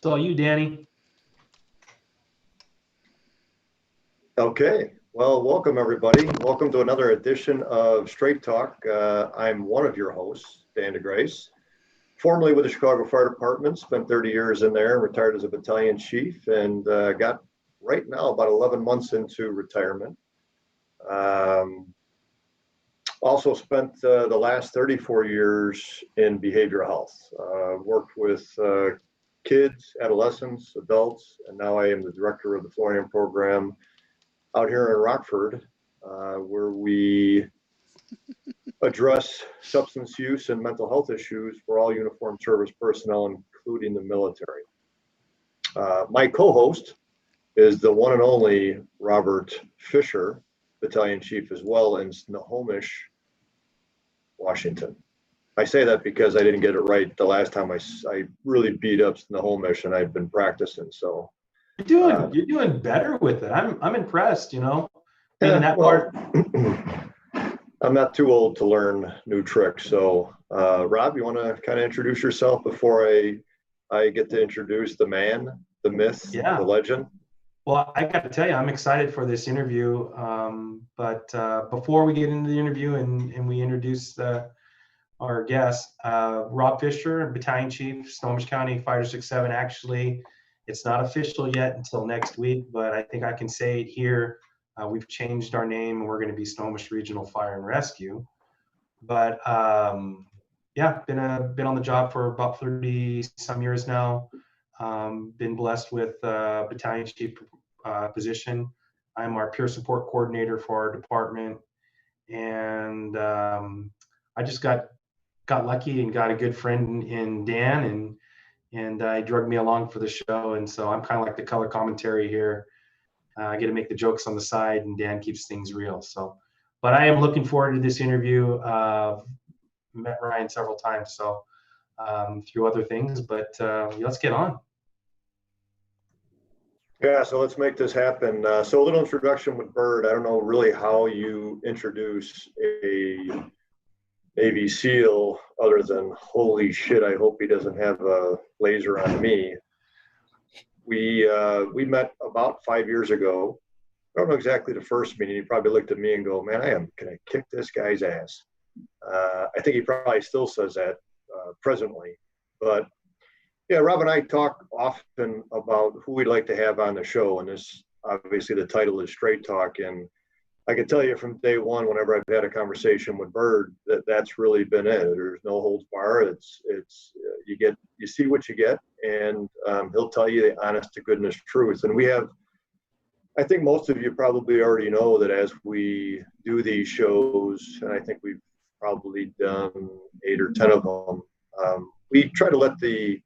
It's all you, Danny. Okay, well, welcome everybody. Welcome to another edition of Straight Talk. I'm one of your hosts, Dan DeGryse, formerly with the Chicago Fire Department, spent 30 years in there, retired as a battalion chief, and got right now about 11 months into retirement. Also spent the last 34 years in behavioral health. Worked with kids, adolescents, adults, and now I am the director of the Florian program out here in Rockford, where we address substance use and mental health issues for all uniformed service personnel, including the military. My co-host is the one and only Robert Fisher, battalion chief as well in Snohomish, Washington. I say that because I didn't get it right the last time I really beat up Snohomish, and I've been practicing. So you're doing better with it. I'm impressed. You know, yeah, that well, part. I'm not too old to learn new tricks. So, Rob, you want to kind of introduce yourself before I get to introduce the man, the myth, the legend? Well, I got to tell you, I'm excited for this interview. But before we get into the interview and we introduce our guest, Rob Fisher, battalion chief, Snohomish County Fire District 7. Actually, it's not official yet until next week, but I think I can say it here. We've changed our name, and we're going to be Snohomish Regional Fire and Rescue. But yeah, been on the job for about 30 some years now. Been blessed with battalion chief position. I'm our peer support coordinator for our department, and I just got lucky and got a good friend in Dan, and he drugged me along for the show, and so I'm kind of like the color commentary here. I get to make the jokes on the side, and Dan keeps things real. So, but I am looking forward to this interview. Met Ryan several times, so through other things, but let's get on. Yeah, so let's make this happen. So a little introduction with Bird. I don't know really how you introduce a Navy SEAL other than, holy shit, I hope he doesn't have a laser on me. We met about 5 years ago. I don't know exactly the first meeting. He probably looked at me and go, man, I am going to kick this guy's ass. I think he probably still says that presently. But yeah, Rob and I talk often about who we'd like to have on the show. And this, obviously, the title is Straight Talk. And I can tell you from day one, whenever I've had a conversation with Bird, that's really been it. There's no holds bar. It's you see what you get, and he'll tell you the honest to goodness truth. And we have, I think most of you probably already know that as we do these shows, and I think we've probably done 8 or 10 of them, we try to let the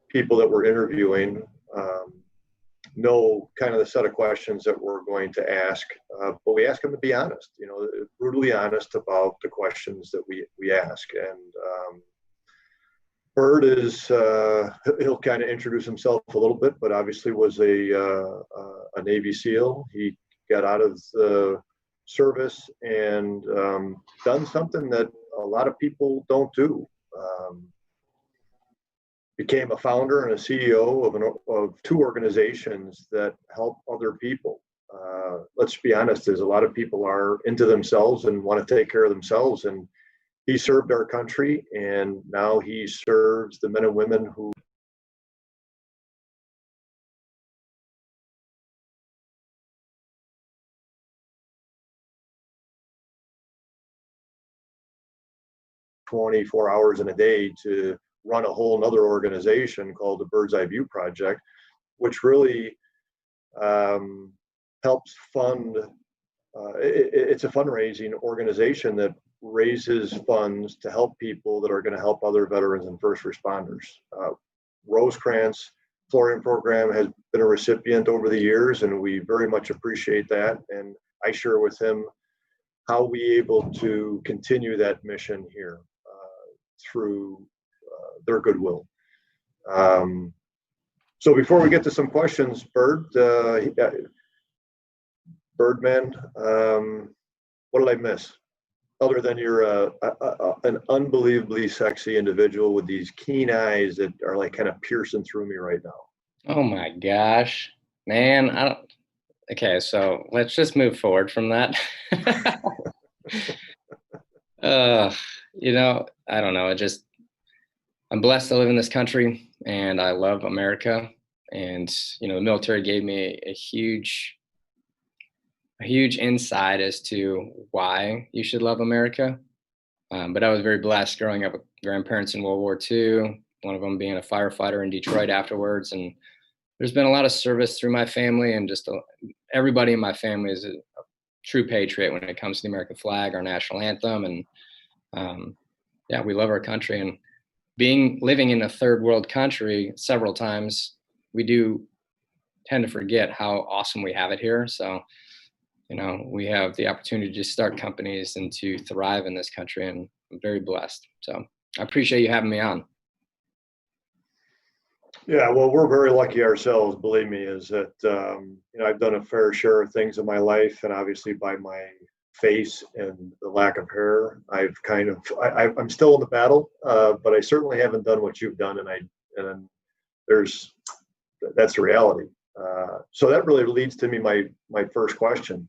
people that we're interviewing know kind of the set of questions that we're going to ask, but we ask them to be honest, brutally honest about the questions that we ask. And Bird is, he'll kind of introduce himself a little bit, but obviously was a Navy SEAL. He got out of the service and done something that a lot of people don't do. Became a founder and a CEO of 2 organizations that help other people. Let's be honest, there's a lot of people are into themselves and want to take care of themselves. And he served our country, and now he serves the men and women who "24 hours in a day" to run a whole nother organization called the Birdseyeview project, which really helps fund, it's a fundraising organization that raises funds to help people that are going to help other veterans and first responders. Rosecrans Florian program has been a recipient over the years, and we very much appreciate that. And I share with him how we able to continue that mission here through their goodwill. So before we get to some questions, Birdman, what did I miss? Other than you're an unbelievably sexy individual with these keen eyes that are like kind of piercing through me right now. Oh my gosh, man. I don't, okay, so let's just move forward from that. uh, I don't know. I'm blessed to live in this country and I love America. And, the military gave me a huge insight as to why you should love America. But I was very blessed growing up with grandparents in World War II, one of them being a firefighter in Detroit afterwards. And there's been a lot of service through my family, and everybody in my family is a true patriot when it comes to the American flag, our national anthem. And yeah, we love our country. And living in a third world country several times, we do tend to forget how awesome we have it here. So, we have the opportunity to start companies and to thrive in this country, and I'm very blessed. So I appreciate you having me on. Yeah, well, we're very lucky ourselves, believe me, is that, I've done a fair share of things in my life, and obviously by my face and the lack of hair, I've kind of, I'm still in the battle, but I certainly haven't done what you've done, and there's, that's the reality. So that really leads to me, my first question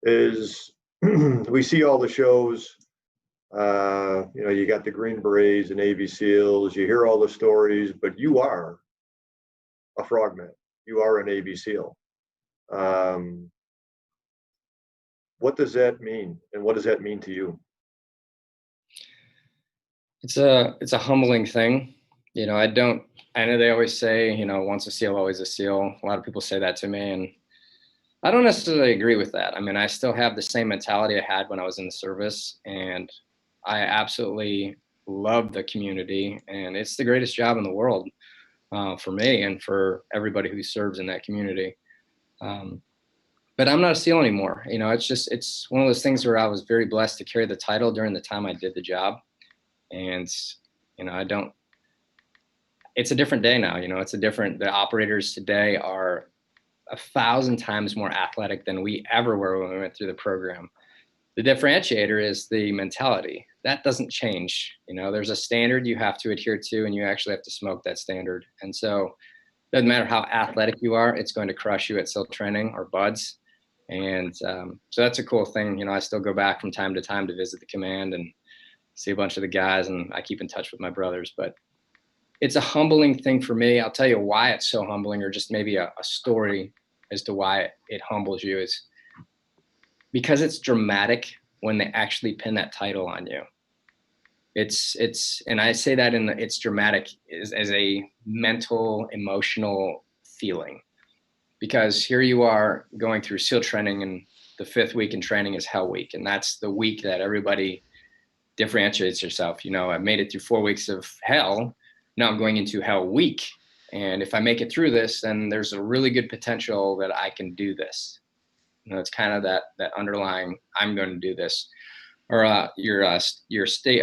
is, we see all the shows, you got the Green Berets and Navy SEALs, you hear all the stories, but you are a frogman. You are a Navy SEAL. What does that mean? And what does that mean to you? It's a humbling thing. I know they always say, once a SEAL, always a SEAL. A lot of people say that to me, and I don't necessarily agree with that. I mean, I still have the same mentality I had when I was in the service, and I absolutely love the community, and it's the greatest job in the world for me and for everybody who serves in that community. Um, but I'm not a SEAL anymore. It's one of those things where I was very blessed to carry the title during the time I did the job, and I don't. It's a different day now. The operators today are 1,000 times more athletic than we ever were when we went through the program. The differentiator is the mentality. That doesn't change. There's a standard you have to adhere to, and you actually have to smoke that standard. And so it doesn't matter how athletic you are, it's going to crush you at SEAL training or buds. And so that's a cool thing. I still go back from time to time to visit the command and see a bunch of the guys, and I keep in touch with my brothers. But it's a humbling thing for me. I'll tell you why it's so humbling, or just maybe a story as to why it humbles you, is because it's dramatic when they actually pin that title on you. And I say that it's dramatic as a mental, emotional feeling, because here you are going through SEAL training, and the 5th week in training is Hell Week. And that's the week that everybody differentiates yourself. I made it through 4 weeks of hell. Now I'm going into Hell Week. And if I make it through this, then there's a really good potential that I can do this. It's kind of that underlying, I'm going to do this, or your stage.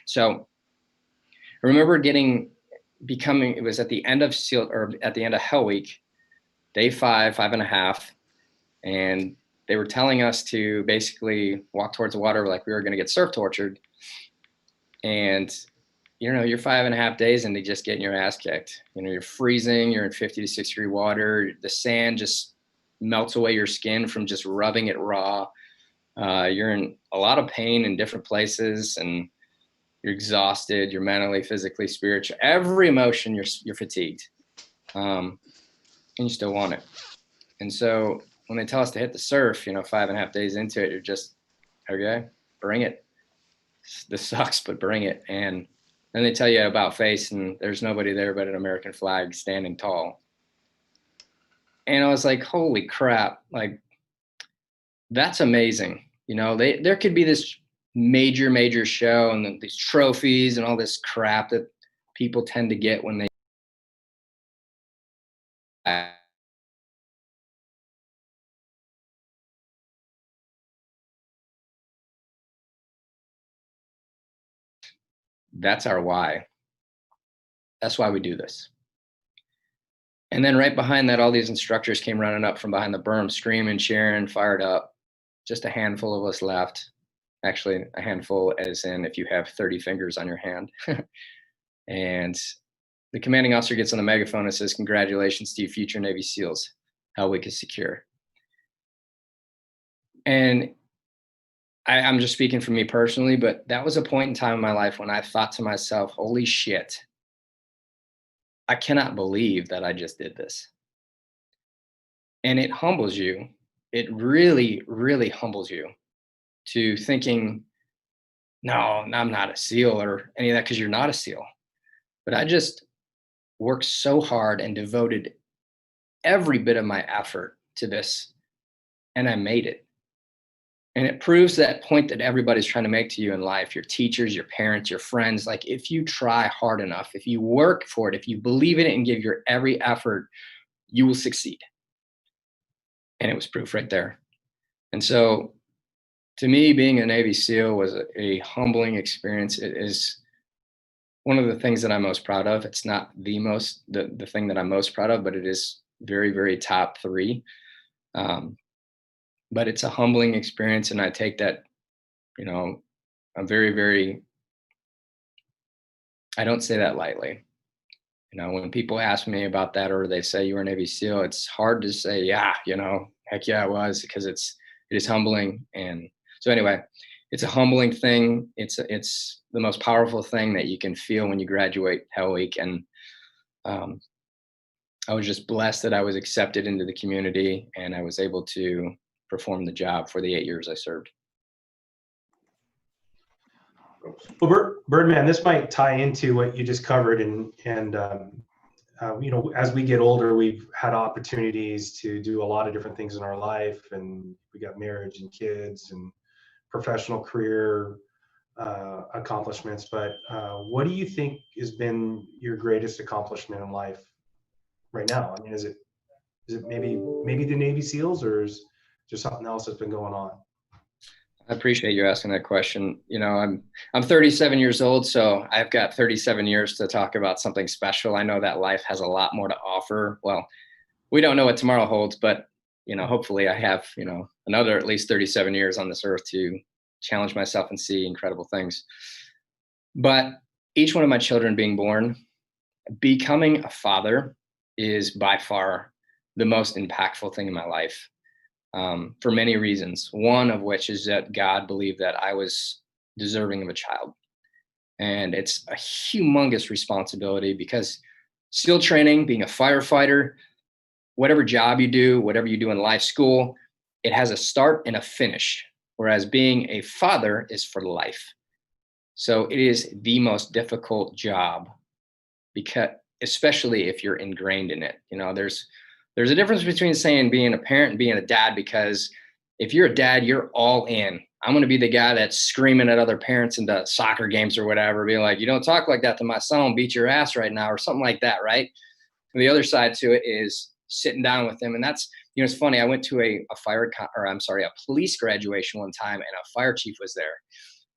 So I remember it was at the end of SEAL, or at the end of Hell Week, day 5.5, and they were telling us to basically walk towards the water like we were going to get surf tortured. And you're 5.5 days into just getting your ass kicked. You're freezing, you're in 50 to 60 degree water. The sand just melts away your skin from just rubbing it raw. You're in a lot of pain in different places, and you're exhausted. You're mentally, physically, spiritually, every emotion. You're fatigued, and you still want it. And so when they tell us to hit the surf, 5.5 days into it, you're just, okay, bring it. This sucks, but bring it. And then they tell you about face, and there's nobody there but an American flag standing tall. And I was like, holy crap, like, that's amazing. There could be this major show and these trophies and all this crap that people tend to get when they that's our why. That's why we do this. And then right behind that, all these instructors came running up from behind the berm, screaming, cheering, fired up. Just a handful of us left. Actually, a handful as in if you have 30 fingers on your hand. And The commanding officer gets on the megaphone and says, "Congratulations to you, future Navy SEALs. Hell Week is secure." And I'm just speaking for me personally, but that was a point in time in my life when I thought to myself, holy shit, I cannot believe that I just did this. And it humbles you. It really, really humbles you to thinking, no, I'm not a SEAL or any of that, because you're not a SEAL. But I just worked so hard and devoted every bit of my effort to this, and I made it. And it proves that point that everybody's trying to make to you in life, your teachers, your parents, your friends. Like, if you try hard enough, if you work for it, if you believe in it and give your every effort, you will succeed. And it was proof right there. And so to me, being a Navy SEAL was a humbling experience. It is one of the things that I'm most proud of. It's not the thing that I'm most proud of, but it is very, very top three. But it's a humbling experience, and I take that, I'm very, very, I don't say that lightly. When people ask me about that, or they say you were a Navy SEAL, it's hard to say, yeah, heck yeah, it was, because it is humbling. And so anyway, it's a humbling thing. It's the most powerful thing that you can feel when you graduate Hell Week. And I was just blessed that I was accepted into the community, and I was able to perform the job for the 8 years I served. Well, Birdman, this might tie into what you just covered, and as we get older, we've had opportunities to do a lot of different things in our life, and we got marriage and kids and professional career accomplishments. But what do you think has been your greatest accomplishment in life right now? I mean, is it maybe the Navy SEALs, or is there something else that's been going on? I appreciate you asking that question. I'm 37 years old, so I've got 37 years to talk about something special. I know that life has a lot more to offer. Well, we don't know what tomorrow holds, but hopefully I have another at least 37 years on this earth to challenge myself and see incredible things. But each one of my children being born, becoming a father is by far the most impactful thing in my life. For many reasons. One of which is that God believed that I was deserving of a child. And it's a humongous responsibility, because SEAL training, being a firefighter, whatever job you do, whatever you do in life, school, it has a start and a finish. Whereas being a father is for life. So it is the most difficult job, because especially if you're ingrained in it. There's a difference between saying being a parent and being a dad, because if you're a dad, you're all in. I'm going to be the guy that's screaming at other parents into soccer games or whatever, being like, you don't talk like that to my son, I'll beat your ass right now, or something like that, right? And the other side to it is sitting down with them. And that's, it's funny. I went to a police graduation one time, and a fire chief was there.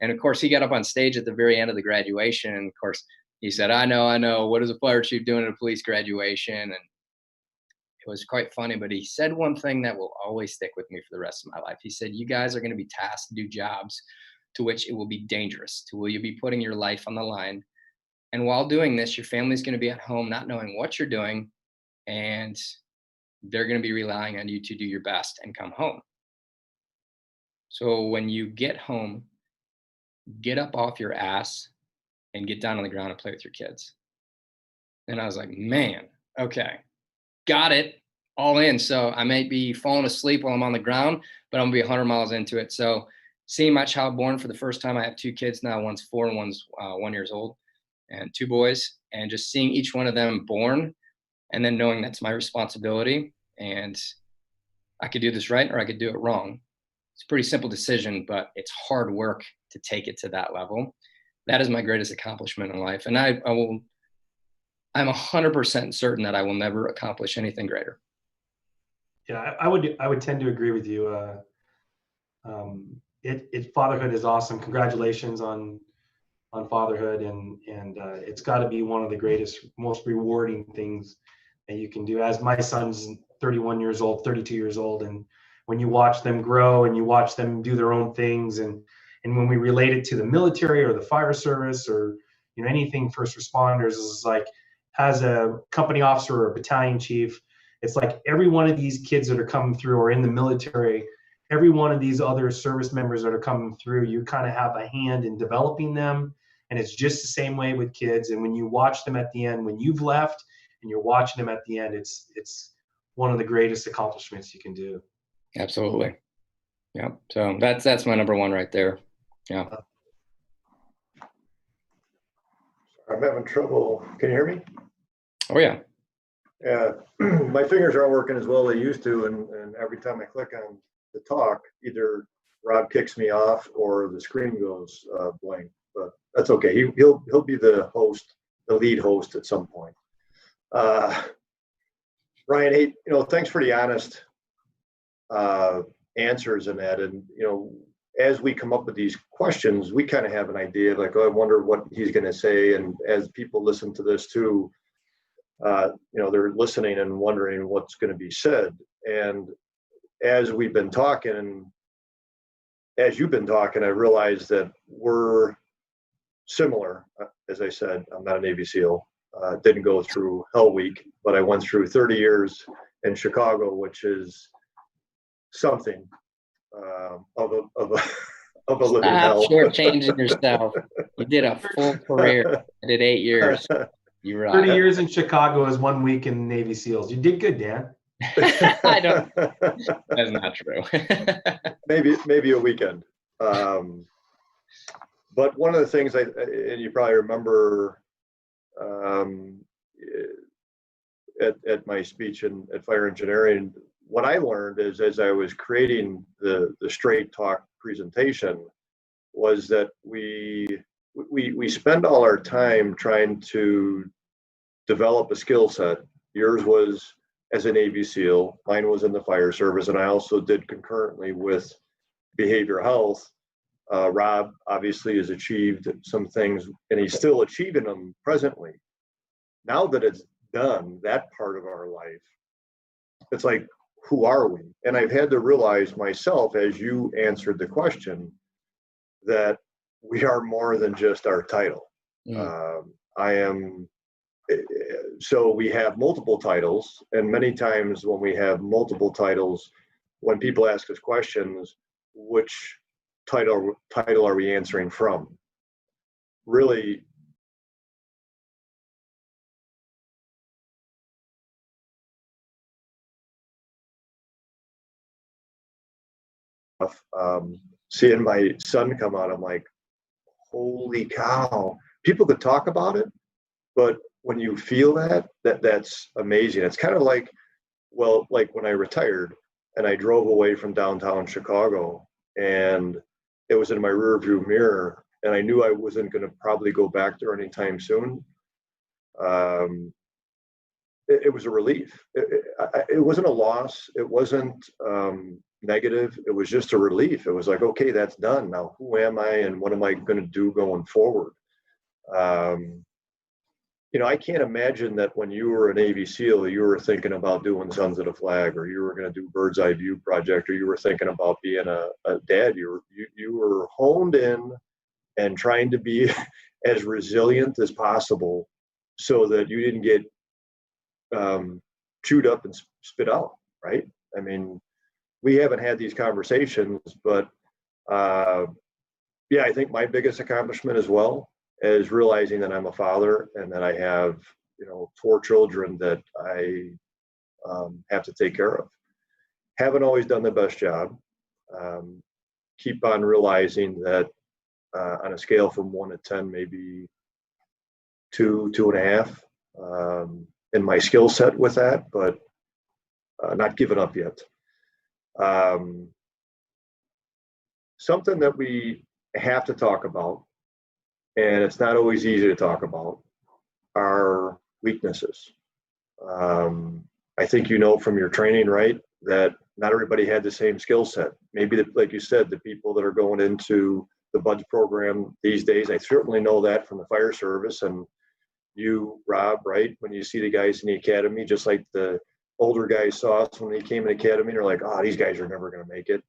And of course, he got up on stage at the very end of the graduation. And of course, he said, I know. What is a fire chief doing at a police graduation? And it was quite funny, but he said one thing that will always stick with me for the rest of my life. He said, you guys are going to be tasked to do jobs to which it will be dangerous, to where you'll be putting your life on the line. And while doing this, your family's going to be at home not knowing what you're doing, and they're going to be relying on you to do your best and come home. So when you get home, get up off your ass and get down on the ground and play with your kids. And I was like, man, okay. Got it, all in. So I may be falling asleep while I'm on the ground, but I'm gonna be 100 miles into it. So seeing my child born for the first time, I have 2 kids now. One's 4 and one's 1 year old, and 2 boys. And just seeing each one of them born, and then knowing that's my responsibility, and I could do this right or I could do it wrong. It's a pretty simple decision, but it's hard work to take it to that level. That is my greatest accomplishment in life, and I'm 100% certain that I will never accomplish anything greater. Yeah, I would tend to agree with you. Fatherhood is awesome. Congratulations on fatherhood, and it's got to be one of the greatest, most rewarding things that you can do. As my son's 31 years old, 32 years old, and when you watch them grow and you watch them do their own things, and when we relate it to the military or the fire service or anything first responders, is like, has a company officer or a battalion chief. It's like every one of these kids that are coming through or in the military, every one of these other service members that are coming through, you kind of have a hand in developing them. And it's just the same way with kids. And when you watch them at the end, when you've left and you're watching them at the end, it's one of the greatest accomplishments you can do. Absolutely. Yeah. So that's my number one right there. Yeah. I'm having trouble. Can you hear me? Oh yeah. Yeah. My fingers aren't working as well as they used to, and every time I click on the talk, either Rob kicks me off or the screen goes blank. But that's okay. He'll be the host, the lead host at some point. Ryan, hey, thanks for the honest answers in that. And as we come up with these questions, we kind of have an idea of like, oh, I wonder what he's going to say. And as people listen to this too, they're listening and wondering what's going to be said. And as we've been talking, and as you've been talking, I realized that we're similar. As I said, I'm not a Navy SEAL. Didn't go through Hell Week, but I went through 30 years in Chicago, which is something of a living hell. Stop shortchanging yourself. You did a full career. I did 8 years. You rock. 30 years in Chicago is 1 week in Navy SEALs. You did good, Dan. I don't. That's not true. maybe a weekend. But one of the things and you probably remember at my speech at Fire Engineering, what I learned is as I was creating the straight talk presentation was that we spend all our time trying to develop a skill set. Yours was as a Navy SEAL, mine was in the fire service, and I also did concurrently with behavioral health. Rob obviously has achieved some things, and he's still achieving them presently. Now that it's done, that part of our life, it's like, who are we? And I've had to realize myself, as you answered the question, that we are more than just our title. So we have multiple titles, and many times when we have multiple titles, when people ask us questions, which title are we answering from? Really, seeing my son come out, I'm like, holy cow. People could talk about it, but when you feel that's amazing. It's kind of like, well, like when I retired and I drove away from downtown Chicago, and it was in my rear view mirror, and I knew I wasn't going to probably go back there anytime soon. It was a relief. It wasn't a loss. It wasn't negative. It was just a relief. It was like, okay, that's done. Now, who am I and what am I going to do going forward? I can't imagine that when you were a Navy SEAL, you were thinking about doing Sons of the Flag, or you were going to do Birdseyeview project, or you were thinking about being a dad. You were honed in and trying to be as resilient as possible so that you didn't get chewed up and spit out, right? I mean, we haven't had these conversations, but I think my biggest accomplishment as well is realizing that I'm a father and that I have, 4 children that I have to take care of. Haven't always done the best job. Keep on realizing that on a scale from 1 to 10, maybe 2, 2.5 in my skill set with that, but not giving up yet. Something that we have to talk about, and it's not always easy to talk about, are weaknesses. I think from your training, right, that not everybody had the same skill set. Maybe, like you said, the people that are going into the BUDS program these days, I certainly know that from the fire service. And you, Rob, right, when you see the guys in the academy, just like the older guys saw us when they came in academy, they're like, oh, these guys are never going to make it.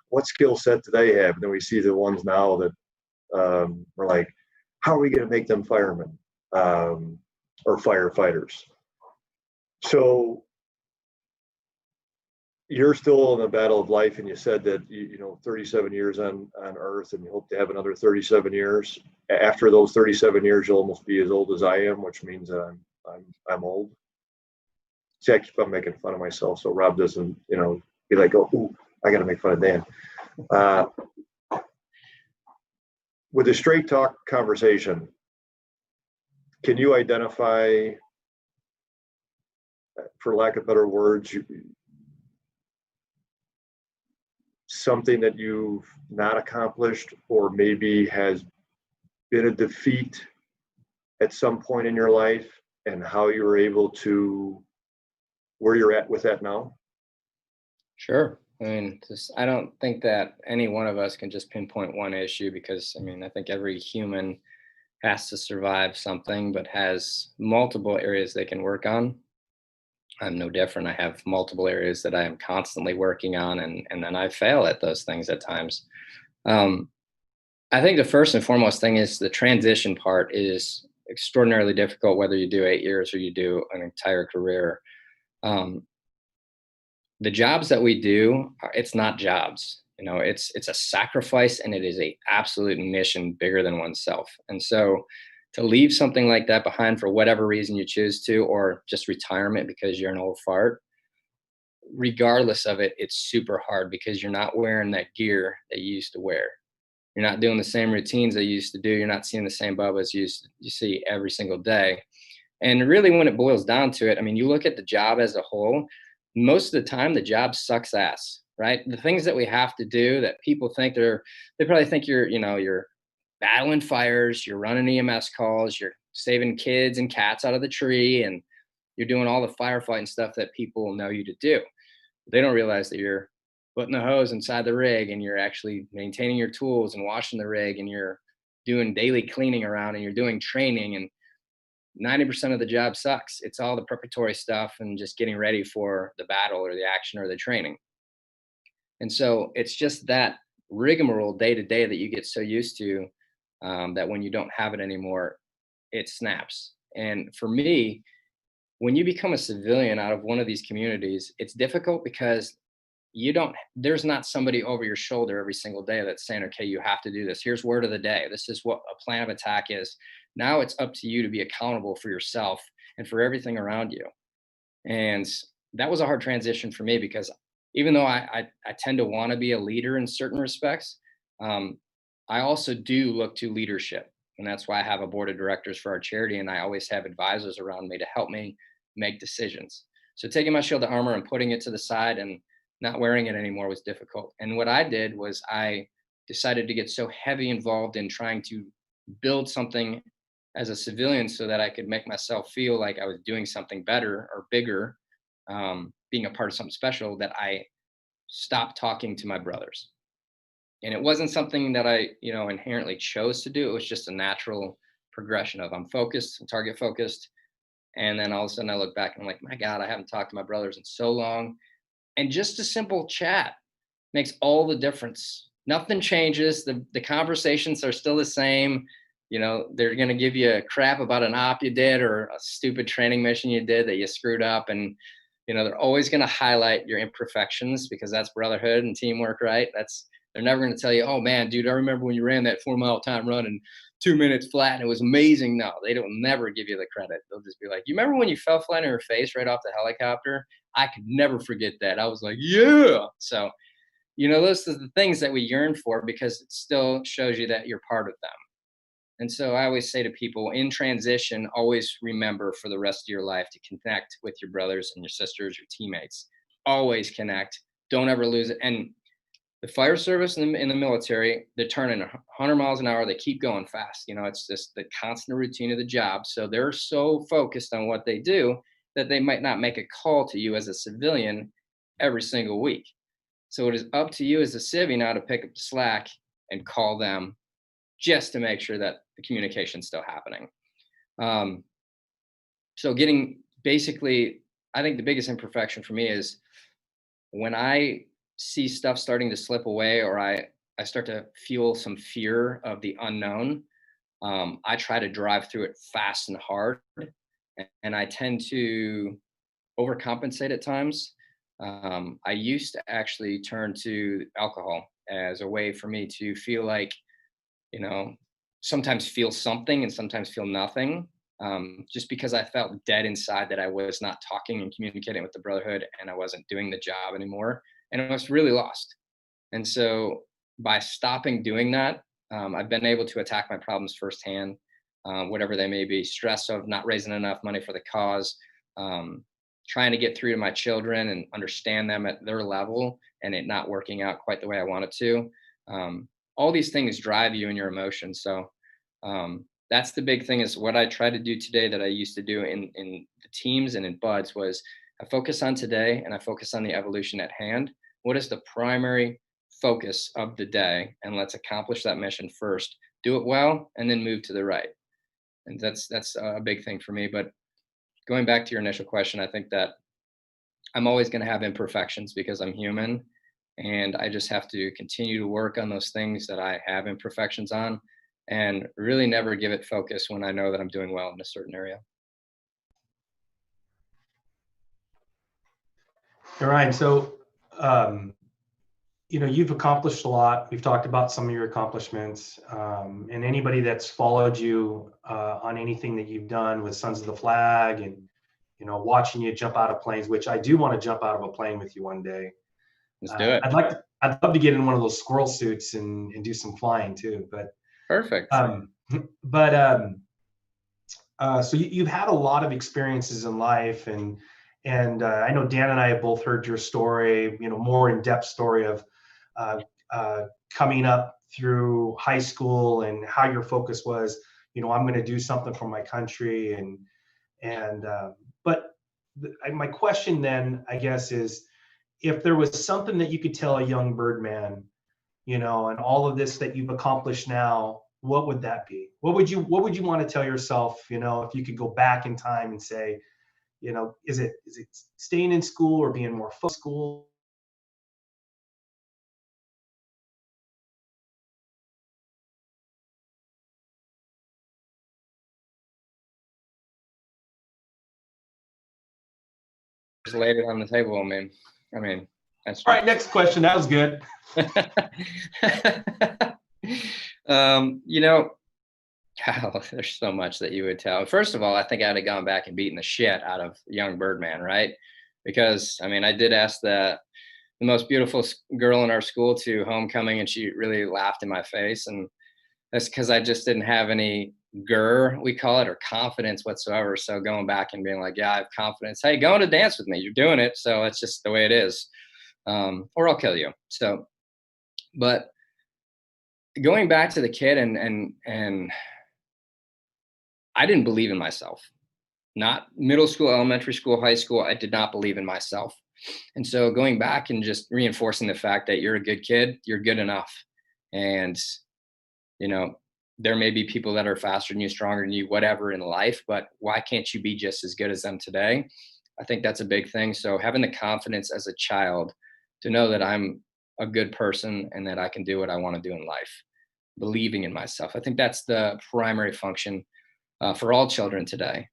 What skill set do they have? And then we see the ones now that we're like, how are we going to make them firemen? or firefighters. So you're still in the battle of life, and you said that 37 years on Earth, and you hope to have another 37 years. After those 37 years, you'll almost be as old as I am, which means I'm old. See, I keep on making fun of myself, so Rob doesn't, be like, oh, ooh, I got to make fun of Dan. With a straight talk conversation, can you identify, for lack of better words, something that you've not accomplished, or maybe has been a defeat at some point in your life, and how you were able to, where you're at with that now? Sure. I mean, I don't think that any one of us can just pinpoint one issue, because I think every human has to survive something, but has multiple areas they can work on. I'm no different. I have multiple areas that I am constantly working on, and then I fail at those things at times. I think the first and foremost thing is the transition part is extraordinarily difficult, whether you do 8 years or you do an entire career. The jobs that we do, it's not jobs. It's a sacrifice, and it is a absolute mission bigger than oneself. And so to leave something like that behind for whatever reason you choose to, or just retirement because you're an old fart, regardless of it, it's super hard, because you're not wearing that gear that you used to wear. You're not doing the same routines that you used to do. You're not seeing the same bubbas you see every single day. And really, when it boils down to it, you look at the job as a whole, most of the time the job sucks ass, right? The things that we have to do that people think they probably think you're battling fires, you're running EMS calls, you're saving kids and cats out of the tree, and you're doing all the firefighting stuff that people know you to do. They don't realize that you're putting the hose inside the rig, and you're actually maintaining your tools and washing the rig, and you're doing daily cleaning around, and you're doing training, and 90% of the job sucks. It's all the preparatory stuff and just getting ready for the battle or the action or the training. And so it's just that rigmarole day to day that you get so used to, that when you don't have it anymore, it snaps. And for me, when you become a civilian out of one of these communities, it's difficult because there's not somebody over your shoulder every single day that's saying, okay, you have to do this. Here's word of the day. This is what a plan of attack is. Now it's up to you to be accountable for yourself and for everything around you. And that was a hard transition for me, because even though I tend to want to be a leader in certain respects, I also do look to leadership. And that's why I have a board of directors for our charity. And I always have advisors around me to help me make decisions. So taking my shield of armor and putting it to the side and not wearing it anymore was difficult. And what I did was I decided to get so heavy involved in trying to build something as a civilian so that I could make myself feel like I was doing something better or bigger, being a part of something special, that I stopped talking to my brothers. And it wasn't something that I, inherently chose to do. It was just a natural progression of I'm focused, I'm target focused. And then all of a sudden I look back and I'm like, my God, I haven't talked to my brothers in so long. And just a simple chat makes all the difference. Nothing changes. The conversations are still the same. They're going to give you a crap about an op you did or a stupid training mission you did that you screwed up. And, they're always going to highlight your imperfections, because that's brotherhood and teamwork, right? They're never going to tell you, oh man, dude, I remember when you ran that 4-mile time run in 2 minutes flat and it was amazing. No, they don't never give you the credit. They'll just be like, you remember when you fell flat on your face right off the helicopter? I could never forget that. I was like, yeah. So, those are the things that we yearn for, because it still shows you that you're part of them. And so I always say to people in transition, always remember for the rest of your life to connect with your brothers and your sisters, your teammates. Always connect. Don't ever lose it. And the fire service in the military, they're turning 100 miles an hour. They keep going fast. It's just the constant routine of the job. So they're so focused on what they do that they might not make a call to you as a civilian every single week. So it is up to you as a civvy now to pick up the slack and call them, just to make sure that the communication is still happening. So basically, I think the biggest imperfection for me is when I see stuff starting to slip away, or I start to feel some fear of the unknown, I try to drive through it fast and hard, and I tend to overcompensate at times. I used to actually turn to alcohol as a way for me to feel like, you know, sometimes feel something and sometimes feel nothing. Just because I felt dead inside that I was not talking and communicating with the brotherhood and I wasn't doing the job anymore. And I was really lost. And so by stopping doing that, I've been able to attack my problems firsthand, whatever they may be: stress of not raising enough money for the cause, um, trying to get through to my children and understand them at their level and it not working out quite the way I want it to. All these things drive you and your emotions. So that's the big thing, is what I try to do today that I used to do in the teams and in buds was I focus on today and I focus on the evolution at hand. What is the primary focus of the day? And let's accomplish that mission first, do it well, and then move to the right. And that's a big thing for me. But going back to your initial question, I think that I'm always going to have imperfections because I'm human, and I just have to continue to work on those things that I have imperfections on, and really never give it focus when I know that I'm doing well in a certain area. All right. So, you've accomplished a lot. We've talked about some of your accomplishments, and anybody that's followed you on anything that you've done with Sons of the Flag, and watching you jump out of planes, which I do want to jump out of a plane with you one day. Let's do it. I'd love to get in one of those squirrel suits and do some flying too. But perfect. So you've had a lot of experiences in life, and I know Dan and I have both heard your story, more in-depth story of coming up through high school and how your focus was, I'm going to do something for my country. But my question then, I guess, is if there was something that you could tell a young Birdman, and all of this that you've accomplished now, what would that be? What would you want to tell yourself, if you could go back in time and say, is it staying in school or being more focused in school? Just laid it on the table. I mean, that's all right. Next question. That was good. There's so much that you would tell. First of all, I think I'd have gone back and beaten the shit out of young Birdman, right? Because I did ask the most beautiful girl in our school to homecoming, and she really laughed in my face, and that's because I just didn't have any we call it, or confidence whatsoever. So going back and being like, yeah, I have confidence. Hey, go on to dance with me. You're doing it. So it's just the way it is. Or I'll kill you. So, but going back to the kid, and I didn't believe in myself. Not middle school, elementary school, high school. I did not believe in myself. And so going back and just reinforcing the fact that you're a good kid, you're good enough. And, there may be people that are faster than you, stronger than you, whatever in life, but why can't you be just as good as them today? I think that's a big thing. So having the confidence as a child to know that I'm a good person and that I can do what I want to do in life, believing in myself. I think that's the primary function for all children today.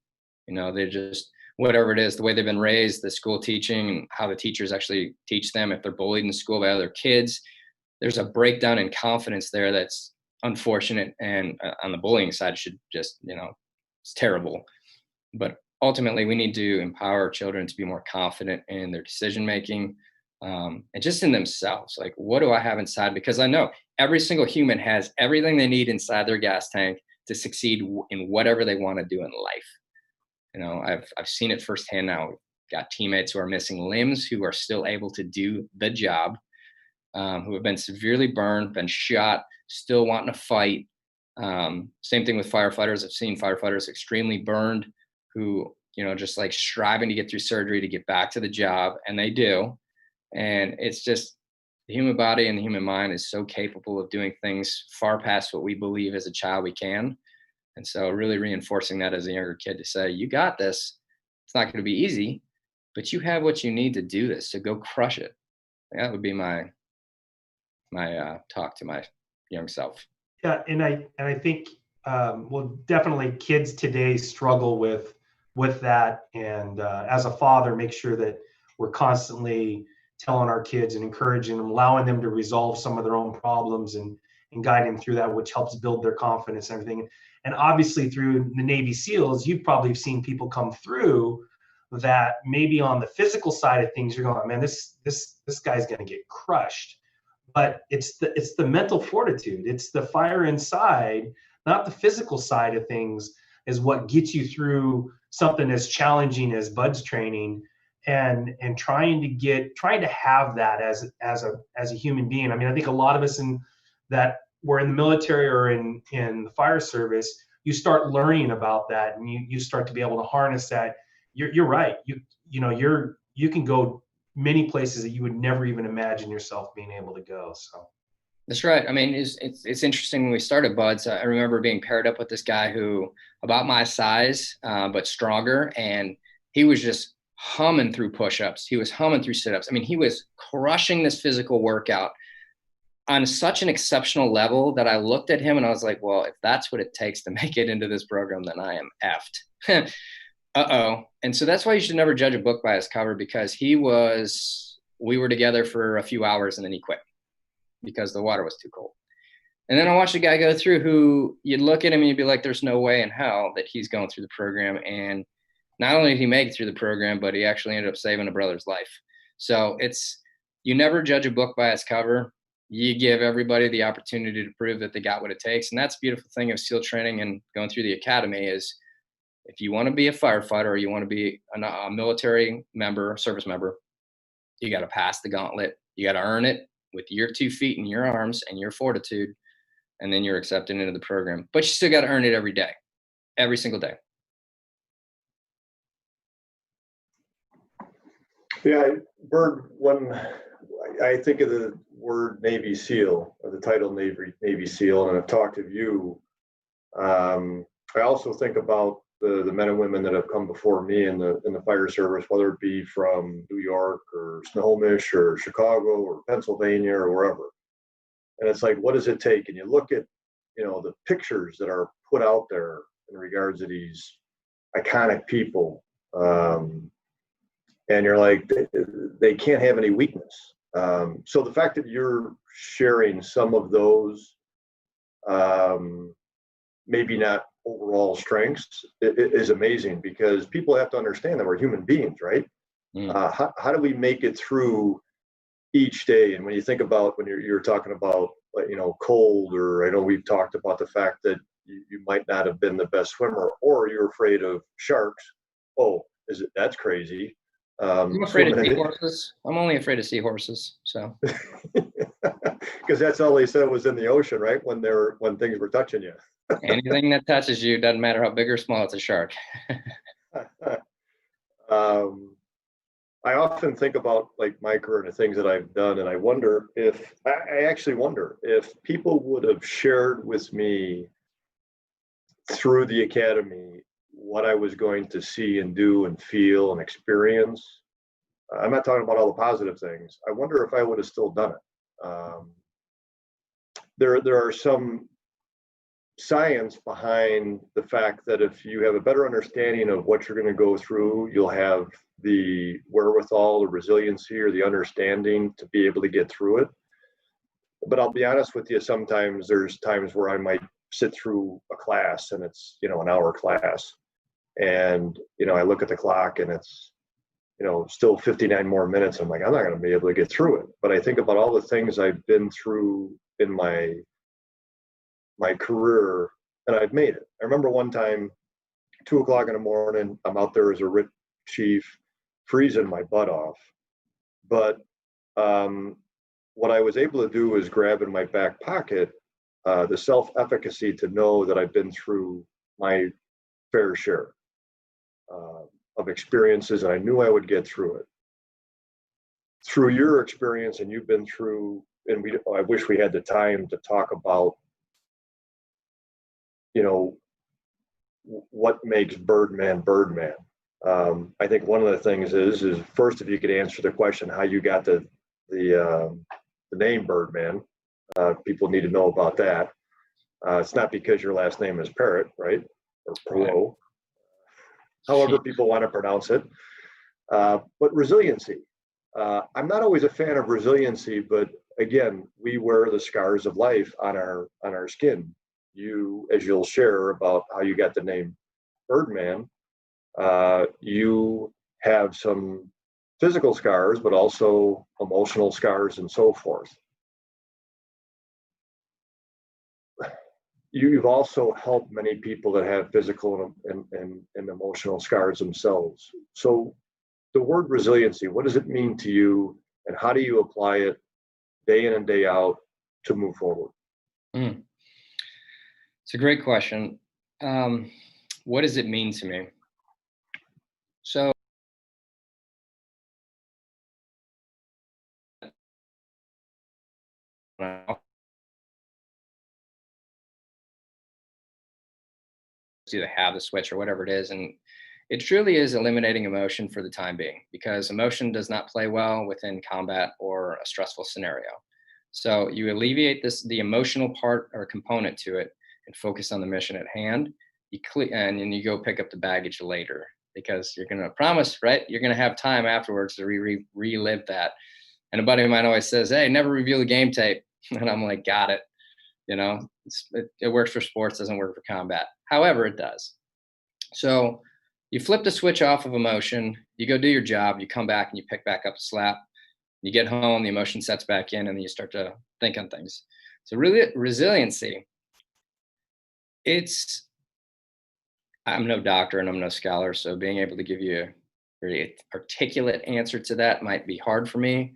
They just, whatever it is, the way they've been raised, the school teaching, and how the teachers actually teach them. If they're bullied in school by other kids, there's a breakdown in confidence there that's unfortunate, and on the bullying side should just, it's terrible. But ultimately we need to empower children to be more confident in their decision making, and just in themselves. Like, what do I have inside? Because I know every single human has everything they need inside their gas tank to succeed in whatever they want to do in life. I've seen it firsthand now. We've got teammates who are missing limbs who are still able to do the job, who have been severely burned, been shot, still wanting to fight. Same thing with firefighters. I've seen firefighters extremely burned who, just like striving to get through surgery to get back to the job, and they do. And it's just, the human body and the human mind is so capable of doing things far past what we believe as a child we can. And so really reinforcing that as a younger kid to say, you got this. It's not going to be easy, but you have what you need to do this. So go crush it. That would be my talk to my young self. Yeah. And I think, well, definitely kids today struggle with that. And as a father, make sure that we're constantly telling our kids and encouraging them, allowing them to resolve some of their own problems and guiding them through that, which helps build their confidence and everything. And obviously through the Navy SEALs, you've probably seen people come through that maybe on the physical side of things, you're going, man, this guy's going to get crushed. But it's the mental fortitude. It's the fire inside, not the physical side of things, is what gets you through something as challenging as buds training, and trying to have that as a human being. I mean, I think a lot of us that were in the military or in the fire service, you start learning about that, and you start to be able to harness that. You're right. You can go many places that you would never even imagine yourself being able to go. So that's right. I mean, it's interesting. When we started Buds, I remember being paired up with this guy who about my size, but stronger, and he was just humming through push-ups. He was humming through sit-ups. I mean, he was crushing this physical workout on such an exceptional level that I looked at him and I was like, well, if that's what it takes to make it into this program, then I am effed. And so that's why you should never judge a book by its cover, because we were together for a few hours and then he quit because the water was too cold. And then I watched a guy go through who you'd look at him and you'd be like, there's no way in hell that he's going through the program. And not only did he make it through the program, but he actually ended up saving a brother's life. So you never judge a book by its cover. You give everybody the opportunity to prove that they got what it takes. And that's the beautiful thing of SEAL training and going through the academy is, if you want to be a firefighter or you want to be a military member, service member, you got to pass the gauntlet. You got to earn it with your 2 feet and your arms and your fortitude, and then you're accepted into the program. But you still got to earn it every day, every single day. Yeah, Bird, when I think of the word Navy SEAL, or the title Navy SEAL, and I've talked to you, I also think about the men and women that have come before me in the fire service, whether it be from New York or Snohomish or Chicago or Pennsylvania or wherever. And it's like, what does it take? And you look at, the pictures that are put out there in regards to these iconic people. And you're like, they can't have any weakness. So the fact that you're sharing some of those, maybe not overall strengths, is amazing, because people have to understand that we're human beings, right? How do we make it through each day? And when you think about, when you're talking about, cold, or I know we've talked about the fact that you might not have been the best swimmer, or you're afraid of sharks. That's crazy. I'm afraid of seahorses. I'm only afraid of seahorses. So, because that's all they said was in the ocean, right? When things were touching you. Anything that touches you, doesn't matter how big or small, it's a shark. I often think about like my career and the things that I've done, and I actually wonder if people would have shared with me through the academy what I was going to see and do and feel and experience. I'm not talking about all the positive things. I wonder if I would have still done it. There are some science behind the fact that if you have a better understanding of what you're going to go through, you'll have the wherewithal, the resiliency, or the understanding to be able to get through it. But I'll be honest with you, sometimes there's times where I might sit through a class and it's, an hour class. And, I look at the clock and it's, still 59 more minutes. I'm like, I'm not going to be able to get through it. But I think about all the things I've been through in my career, and I've made it. I remember one time, 2:00 in the morning, I'm out there as a RIT chief, freezing my butt off. But what I was able to do is grab in my back pocket the self-efficacy to know that I've been through my fair share of experiences, and I knew I would get through it. Through your experience, and you've been through, and I wish we had the time to talk about, what makes Birdman Birdman. I think one of the things is first, if you could answer the question how you got the name Birdman. People need to know about that. It's not because your last name is Parrott, right? Or Perot, however people want to pronounce it. But resiliency. I'm not always a fan of resiliency, but again, we wear the scars of life on our skin. You, as you'll share about how you got the name Birdman, you have some physical scars, but also emotional scars and so forth. You've also helped many people that have physical and emotional scars themselves. So the word resiliency, what does it mean to you, and how do you apply it day in and day out to move forward? It's a great question. What does it mean to me? So either have the switch or whatever it is, and it truly is eliminating emotion for the time being, because emotion does not play well within combat or a stressful scenario. So you alleviate the emotional part or component to it and focus on the mission at hand. And then you go pick up the baggage later, because you're going to promise, right? You're going to have time afterwards to relive that. And a buddy of mine always says, "Hey, never review the game tape." And I'm like, got it. It works for sports, doesn't work for combat. However, it does. So you flip the switch off of emotion, you go do your job, you come back and you pick back up the slack. You get home, the emotion sets back in, and then you start to think on things. So really, resiliency, I'm no doctor and I'm no scholar, so being able to give you a very articulate answer to that might be hard for me.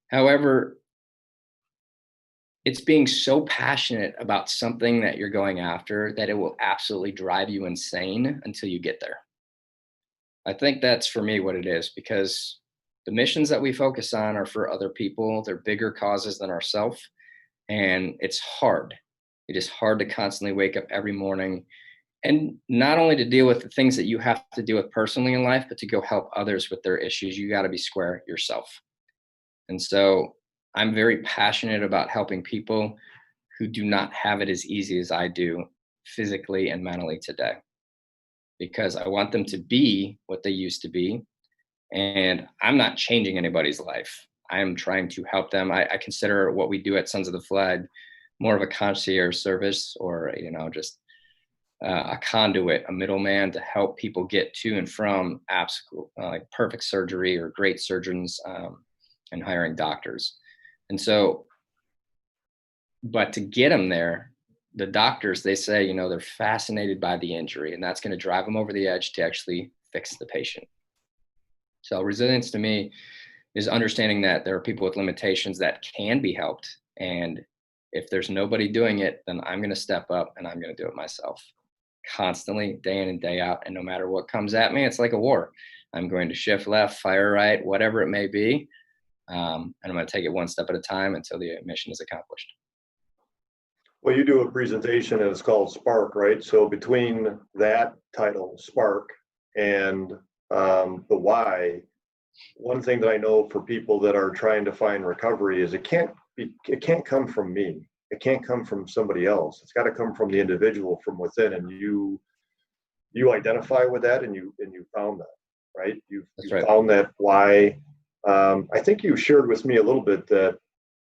However, it's being so passionate about something that you're going after that it will absolutely drive you insane until you get there. I think that's for me what it is, because the missions that we focus on are for other people. They're bigger causes than ourselves. And it's hard. It is hard to constantly wake up every morning, and not only to deal with the things that you have to deal with personally in life, but to go help others with their issues. You got to be square yourself. And so I'm very passionate about helping people who do not have it as easy as I do physically and mentally today, because I want them to be what they used to be. And I'm not changing anybody's life. I am trying to help them. I consider what we do at Sons of the Flag more of a concierge service, or, just a conduit, a middleman to help people get to and from like perfect surgery or great surgeons, and hiring doctors. And so, but to get them there, the doctors, they say, they're fascinated by the injury, and that's going to drive them over the edge to actually fix the patient. So resilience to me is understanding that there are people with limitations that can be helped. And if there's nobody doing it, then I'm going to step up and I'm going to do it myself, constantly, day in and day out. And no matter what comes at me, it's like a war. I'm going to shift left, fire right, whatever it may be. And I'm going to take it one step at a time until the mission is accomplished. Well, you do a presentation and it's called Spark, right? So between that title, Spark, and the why, one thing that I know for people that are trying to find recovery is it can't come from me. It can't come from somebody else. It's got to come from the individual, from within. And you identify with that, and you found that, right? You found that why. I think you shared with me a little bit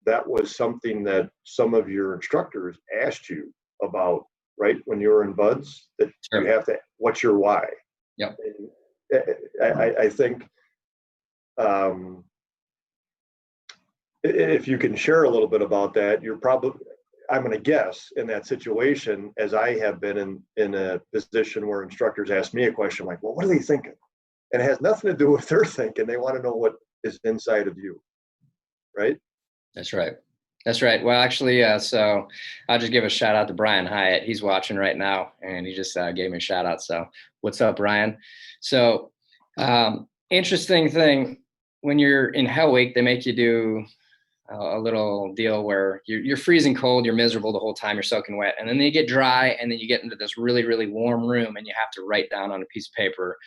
that was something that some of your instructors asked you about, right? When you were in Buds, that you have to, what's your why? Yep. I think if you can share a little bit about that, you're probably, I'm going to guess, in that situation, as I have been in a position where instructors ask me a question like, well, what are they thinking? And it has nothing to do with their thinking. They want to know what is inside of you, right? That's right. That's right. Well, actually, so I'll just give a shout out to Brian Hyatt. He's watching right now, and he just gave me a shout out. So what's up, Brian? So interesting thing, when you're in Hell Week, they make you do a little deal where you're freezing cold, you're miserable the whole time, you're soaking wet, and then you get dry, and then you get into this really, really warm room, and you have to write down on a piece of paper.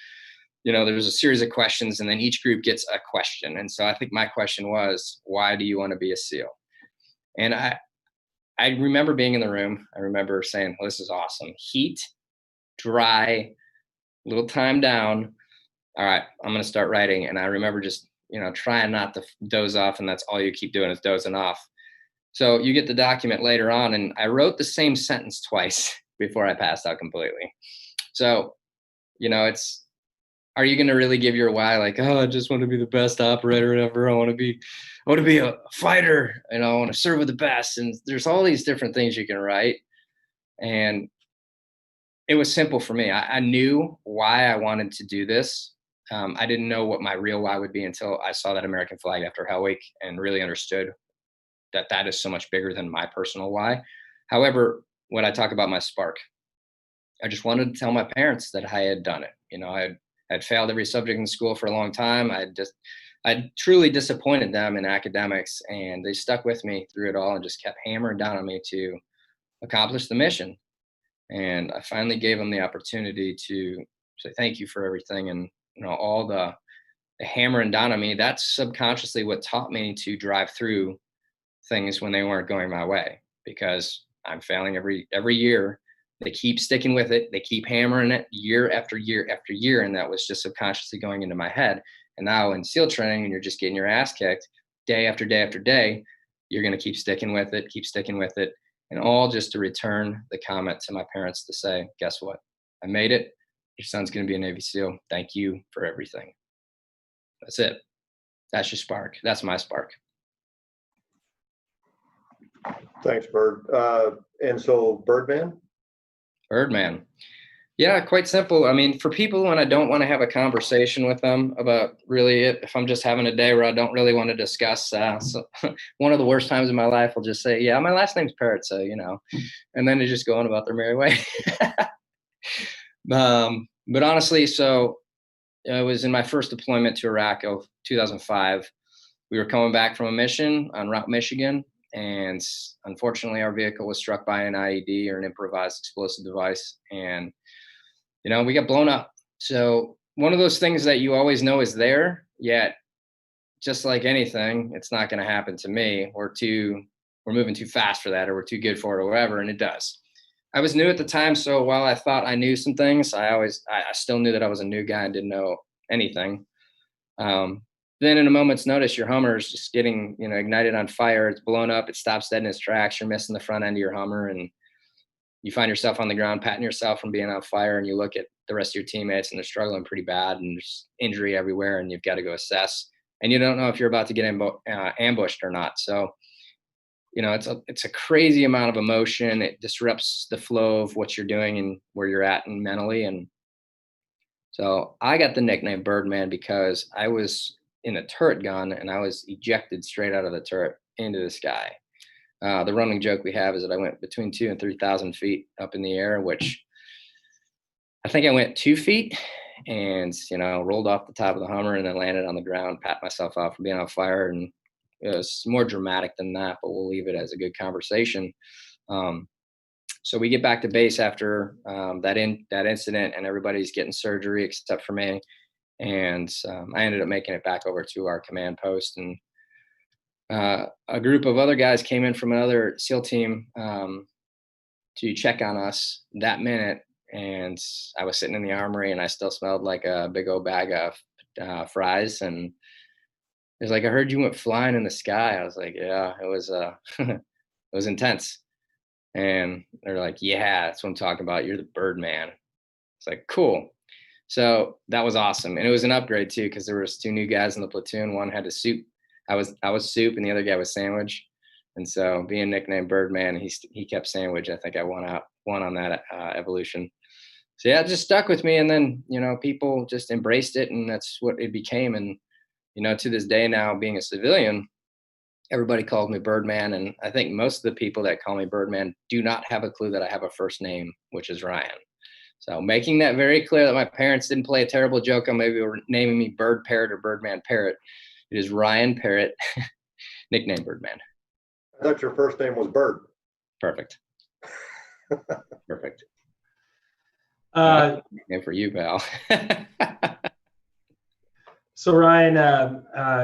There's a series of questions, and then each group gets a question. And so I think my question was, why do you want to be a SEAL? And I remember being in the room. I remember saying, well, this is awesome. Heat, dry, little time down. All right, I'm going to start writing. And I remember just, trying not to doze off. And that's all you keep doing is dozing off. So you get the document later on. And I wrote the same sentence twice before I passed out completely. So, are you going to really give your why? Like, oh, I just want to be the best operator ever. I want to be a fighter, and I want to serve with the best. And there's all these different things you can write. And it was simple for me. I knew why I wanted to do this. I didn't know what my real why would be until I saw that American flag after Hell Week and really understood that is so much bigger than my personal why. However, when I talk about my spark, I just wanted to tell my parents that I had done it. I had failed every subject in school for a long time. I truly disappointed them in academics, and they stuck with me through it all and just kept hammering down on me to accomplish the mission. And I finally gave them the opportunity to say thank you for everything. And all the hammering down on me, that's subconsciously what taught me to drive through things when they weren't going my way, because I'm failing every year. They keep sticking with it. They keep hammering it year after year after year. And that was just subconsciously going into my head. And now in SEAL training, and you're just getting your ass kicked day after day after day, you're going to keep sticking with it. And all just to return the comment to my parents to say, guess what? I made it. Your son's going to be a Navy SEAL. Thank you for everything. That's it. That's your spark. That's my spark. Thanks, Bird. And so Birdman? Birdman. Yeah, quite simple. I mean, for people when I don't want to have a conversation with them about really it, if I'm just having a day where I don't really want to discuss, so one of the worst times in my life, I'll just say, yeah, my last name's Parrott, so, and then they just go on about their merry way. But honestly, so I was in my first deployment to Iraq of 2005. We were coming back from a mission on Route Michigan, and unfortunately our vehicle was struck by an IED, or an improvised explosive device, and we got blown up. So one of those things that you always know is there, yet just like anything, it's not going to happen to me. We're moving too fast for that, or we're too good for it, or whatever, and it does. I was new at the time, so while I thought I knew some things, I still knew that I was a new guy and didn't know anything. Then in a moment's notice, your Hummer is just getting, ignited on fire. It's blown up. It stops dead in its tracks. You're missing the front end of your Hummer, and you find yourself on the ground, patting yourself from being on fire, and you look at the rest of your teammates, and they're struggling pretty bad, and there's injury everywhere, and you've got to go assess, and you don't know if you're about to get ambushed or not. So, it's a crazy amount of emotion. It disrupts the flow of what you're doing and where you're at and mentally. And so I got the nickname Birdman because I was in a turret gun, and I was ejected straight out of the turret into the sky. The running joke we have is that I went between 2,000 and 3,000 feet up in the air, which I think I went 2 feet and, rolled off the top of the Hummer and then landed on the ground, pat myself out for being on fire. And it was more dramatic than that, but we'll leave it as a good conversation. So we get back to base after that incident, and everybody's getting surgery except for me. And I ended up making it back over to our command post, and a group of other guys came in from another SEAL team to check on us that minute. And I was sitting in the armory, and I still smelled like a big old bag of fries. And it was like, I heard you went flying in the sky. I was like, yeah, it was it was intense. And they're like, yeah, that's what I'm talking about. You're the Birdman. It's like, cool. So that was awesome. And it was an upgrade too, because there was 2 new guys in the platoon. One had a soup. I was soup, and the other guy was sandwich. And so being nicknamed Birdman, he kept sandwich. I think I won on that evolution. So yeah, it just stuck with me. And then, people just embraced it, and that's what it became. And, to this day now, being a civilian, everybody calls me Birdman. And I think most of the people that call me Birdman do not have a clue that I have a first name, which is Ryan. So making that very clear that my parents didn't play a terrible joke on maybe naming me Bird Parrott or Birdman Parrott. It is Ryan Parrott, nickname Birdman. I thought your first name was Bird. Perfect. Perfect. And Name for you, pal. So Ryan,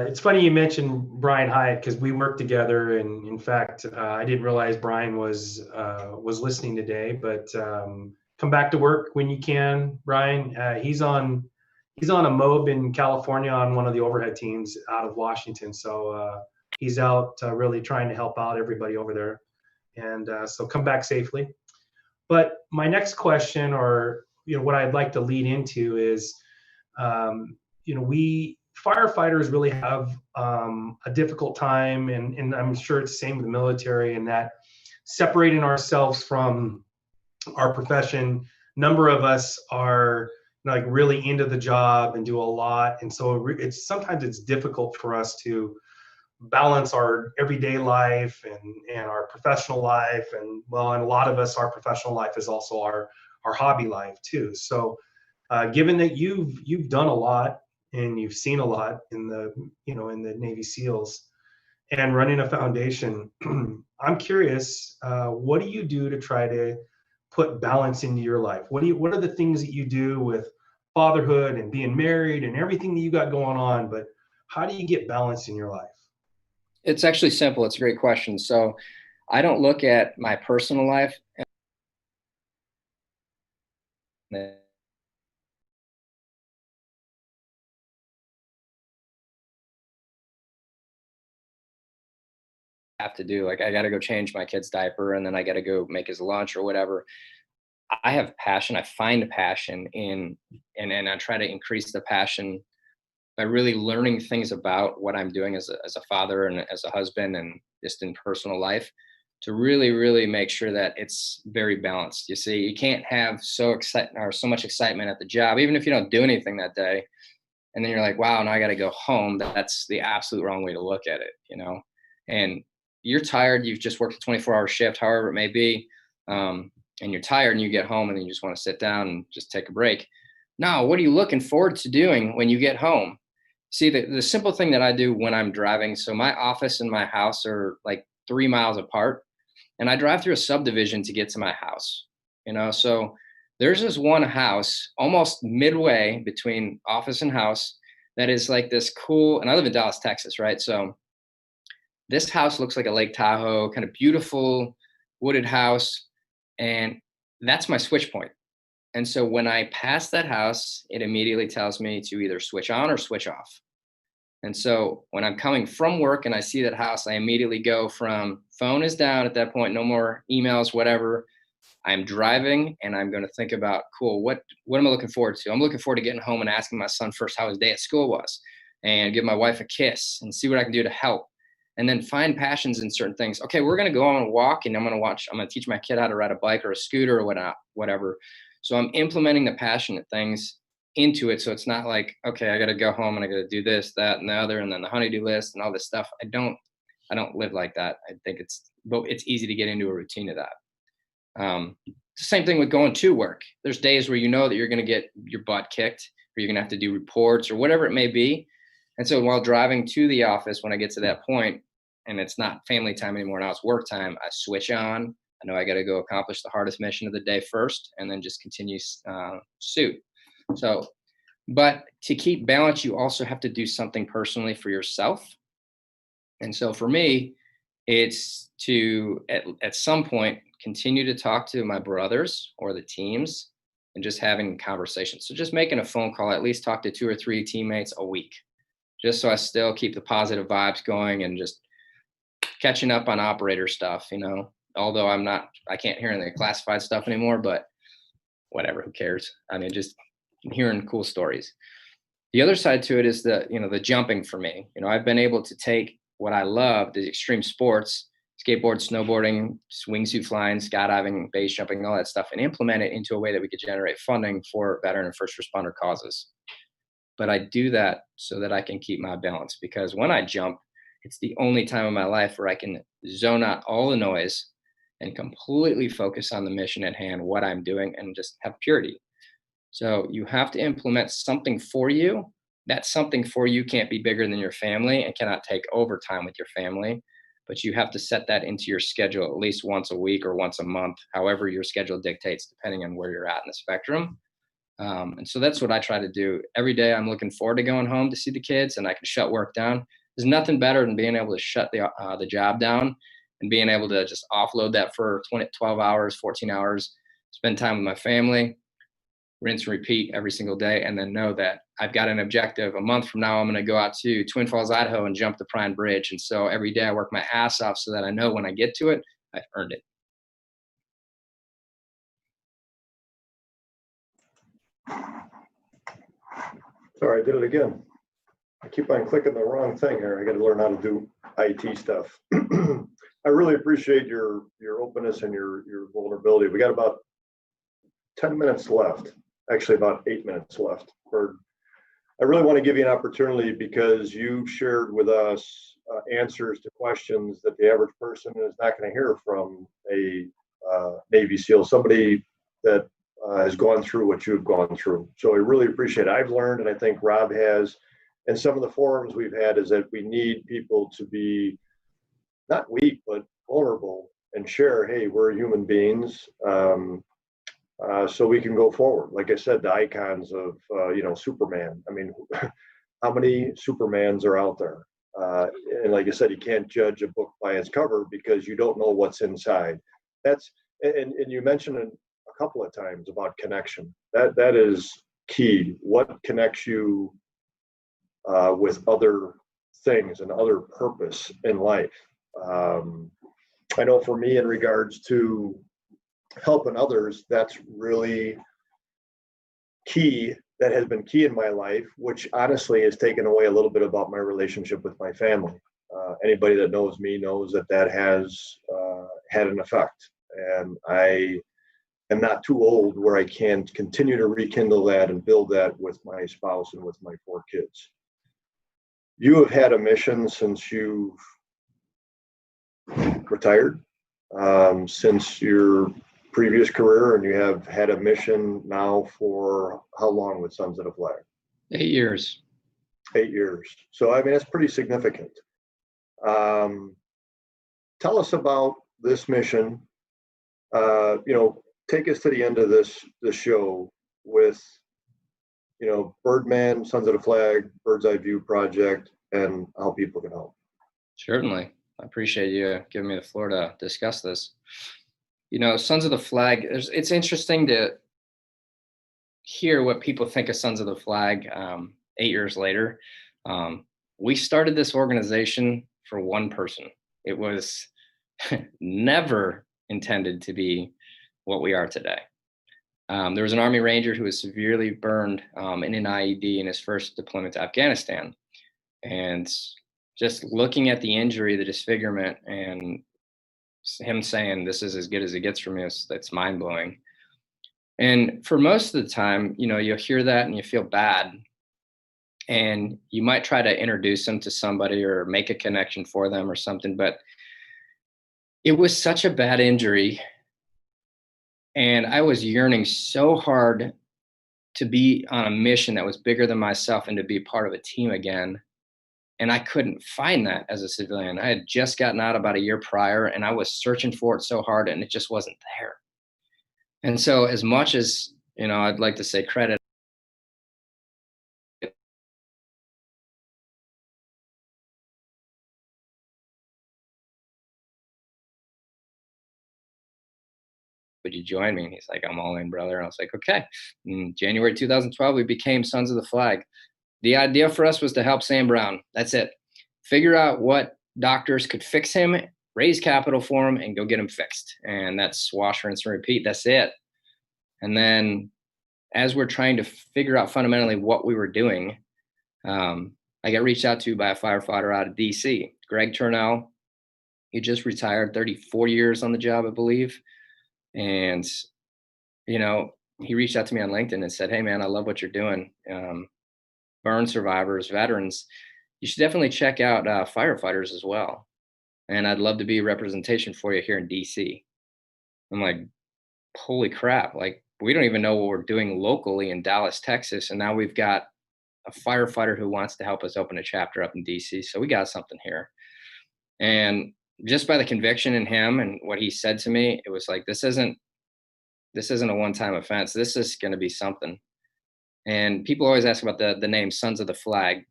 it's funny you mentioned Brian Hyatt because we worked together, and in fact, I didn't realize Brian was listening today. But come back to work when you can, Brian. He's on a mob in California on one of the overhead teams out of Washington. So he's out really trying to help out everybody over there, and so come back safely. But my next question, or what I'd like to lead into is, we firefighters really have a difficult time, and I'm sure it's the same with the military, in that separating ourselves from our profession. Number of us are like really into the job and do a lot, and so it's sometimes it's difficult for us to balance our everyday life and our professional life, and well, and a lot of us, our professional life is also our hobby life too. So given that you've done a lot and you've seen a lot in the Navy SEALs and running a foundation, I'm curious, what do you do to try to put balance into your life? What are the things that you do with fatherhood and being married and everything that you got going on? But how do you get balance in your life? It's actually simple. It's a great question. So I don't look at my personal life and have to do, like, I got to go change my kid's diaper and then I got to go make his lunch or whatever. I have passion. I find passion and I try to increase the passion by really learning things about what I'm doing as a father and as a husband and just in personal life, to really, really make sure that it's very balanced. You see, you can't have so much excitement at the job, even if you don't do anything that day. And then you're like, wow, now I got to go home. That's the absolute wrong way to look at it. And you're tired. You've just worked a 24-hour shift, however it may be. And you're tired and you get home and then you just want to sit down and just take a break. Now, what are you looking forward to doing when you get home? See, the simple thing that I do when I'm driving, so my office and my house are like 3 miles apart, and I drive through a subdivision to get to my house. So there's this one house almost midway between office and house that is like this cool, and I live in Dallas, Texas, right? So this house looks like a Lake Tahoe, kind of beautiful wooded house, and that's my switch point. And so when I pass that house, it immediately tells me to either switch on or switch off. And so when I'm coming from work and I see that house, I immediately go from phone is down at that point, no more emails, whatever. I'm driving and I'm going to think about, cool, what am I looking forward to? I'm looking forward to getting home and asking my son first how his day at school was, and give my wife a kiss and see what I can do to help. And then find passions in certain things. Okay, we're going to go on a walk and I'm going to teach my kid how to ride a bike or a scooter or whatever. So I'm implementing the passionate things into it. So it's not like, okay, I got to go home and I got to do this, that, and the other, and then the honeydew list and all this stuff. I don't live like that. I think but it's easy to get into a routine of that. It's the same thing with going to work. There's days where you know that you're going to get your butt kicked, or you're going to have to do reports or whatever it may be. And so while driving to the office, when I get to that point and it's not family time anymore, now it's work time, I switch on. I know I got to go accomplish the hardest mission of the day first, and then just continue suit. So, but to keep balance, you also have to do something personally for yourself. And so for me, it's to at some point continue to talk to my brothers or the teams and just having conversations. So just making a phone call, at least talk to 2 or 3 teammates a week, just so I still keep the positive vibes going and just catching up on operator stuff. Although I can't hear any of the classified stuff anymore, but whatever, who cares? I mean, just hearing cool stories. The other side to it is the jumping for me. I've been able to take what I love, the extreme sports, skateboard, snowboarding, wingsuit flying, skydiving, base jumping, all that stuff, and implement it into a way that we could generate funding for veteran and first responder causes. But I do that so that I can keep my balance, because when I jump, it's the only time in my life where I can zone out all the noise and completely focus on the mission at hand, what I'm doing, and just have purity. So you have to implement something for you. That something for you can't be bigger than your family and cannot take over time with your family, but you have to set that into your schedule at least once a week or once a month, however your schedule dictates, depending on where you're at in the spectrum. And so that's what I try to do. Every day I'm looking forward to going home to see the kids, and I can shut work down. There's nothing better than being able to shut the job down and being able to just offload that for 12 hours, 14 hours, spend time with my family, rinse and repeat every single day, and then know that I've got an objective. A month from now, I'm going to go out to Twin Falls, Idaho and jump the Prime Bridge. And so every day I work my ass off so that I know when I get to it, I've earned it. Sorry, I did it again. I keep on clicking the wrong thing here. I got to learn how to do IT stuff. I really appreciate your openness and your vulnerability. We got about 10 minutes left, actually about 8 minutes left. I really want to give you an opportunity because you've shared with us answers to questions that the average person is not going to hear from a Navy SEAL, somebody that has gone through what you've gone through. So I really appreciate it. I've learned, and I think Rob has, and some of the forums we've had, is that we need people to be not weak, but vulnerable and share, hey, we're human beings. So we can go forward. Like I said, the icons of, Superman. I mean, how many Supermans are out there? And like I said, you can't judge a book by its cover because you don't know what's inside. And you mentioned it a couple of times about connection. That is key. What connects you with other things and other purpose in life? I know for me, in regards to helping others, that's really key. That has been key in my life, which honestly has taken away a little bit about my relationship with my family. Anybody that knows me knows that has had an effect, and I am not too old where I can continue to rekindle that and build that with my spouse and with my 4 kids. You have had a mission since you've retired, since your previous career, and you have had a mission now for how long with Sons of the Flag? 8 years. 8 years. So, I mean, that's pretty significant. Tell us about this mission. Take us to the end of this show with, Birdman, Sons of the Flag, Birdseyeview project, and how people can help. Certainly. I appreciate you giving me the floor to discuss this. Sons of the Flag, it's interesting to hear what people think of Sons of the Flag 8 years later. We started this organization for one person. It was never intended to be what we are today. There was an Army Ranger who was severely burned in an IED in his first deployment to Afghanistan. And just looking at the injury, the disfigurement, and him saying, "This is as good as it gets for me," that's mind blowing. And for most of the time, you'll hear that and you feel bad. And you might try to introduce them to somebody or make a connection for them or something. But it was such a bad injury. And I was yearning so hard to be on a mission that was bigger than myself and to be part of a team again. And I couldn't find that as a civilian. I had just gotten out about a year prior, and I was searching for it so hard, and it just wasn't there. And so as much as, I'd like to say credit, would you join me? And he's like, "I'm all in, brother." And I was like, okay. In January 2012, we became Sons of the Flag. The idea for us was to help Sam Brown. That's it. Figure out what doctors could fix him, raise capital for him, and go get him fixed. And that's wash, rinse, and repeat. That's it. And then as we're trying to figure out fundamentally what we were doing, I got reached out to by a firefighter out of DC, Greg Turnell. He just retired, 34 years on the job, I believe. And, he reached out to me on LinkedIn and said, "Hey, man, I love what you're doing. Burn survivors, veterans, you should definitely check out firefighters as well. And I'd love to be a representation for you here in DC." I'm like, holy crap. Like, we don't even know what we're doing locally in Dallas, Texas. And now we've got a firefighter who wants to help us open a chapter up in DC. So we got something here. And just by the conviction in him and what he said to me, it was like, this isn't a one-time offense. This is going to be something. And people always ask about the name Sons of the Flag.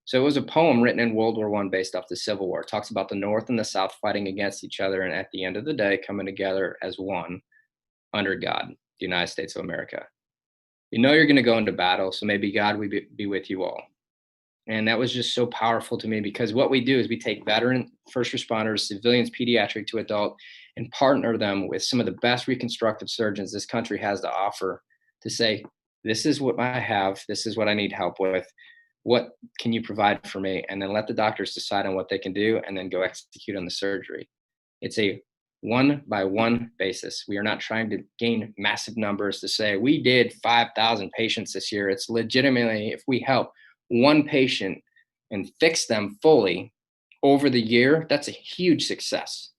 So it was a poem written in World War I based off the Civil War. It talks about the North and the South fighting against each other, and at the end of the day, coming together as one under God, the United States of America. You know you're going to go into battle, so maybe God will be with you all. And that was just so powerful to me, because what we do is we take veteran first responders, civilians, pediatric to adult, and partner them with some of the best reconstructive surgeons this country has to offer, to say, this is what I have, this is what I need help with. What can you provide for me? And then let the doctors decide on what they can do, and then go execute on the surgery. It's a one by one basis. We are not trying to gain massive numbers to say we did 5,000 patients this year. It's legitimately, if we help one patient and fix them fully over the year, that's a huge success,